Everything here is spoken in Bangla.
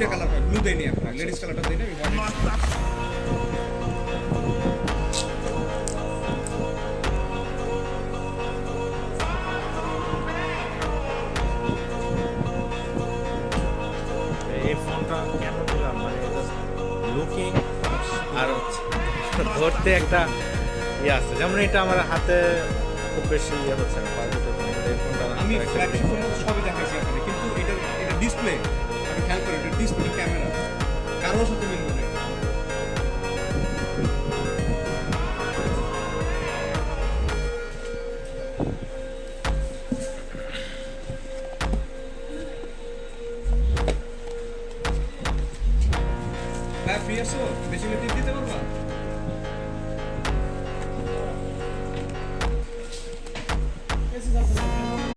দুইটা কালার হয়, ব্লু দেয়নি এখন, লেডিস কালারটা দেয়নি আমি এই ফোনটা কেন দিলাম মানে লুকিং আর হচ্ছে ধরতে একটা ইয়ে আছে, যেমন এটা আমার হাতে খুব বেশি ইয়ে হচ্ছে না এই ফোনটা আমি ফ্ল্যাগশিপ ফোনের মতো সবই দেখাইছি আপনাকে, কিন্তু এটা ডিসপ্লে, আমি খেয়াল করি এটা ডিসপ্লে ক্যামেরা কারোর সাথে মিলবে না। ফ্রি আছো, বেশি দিতে পারবা?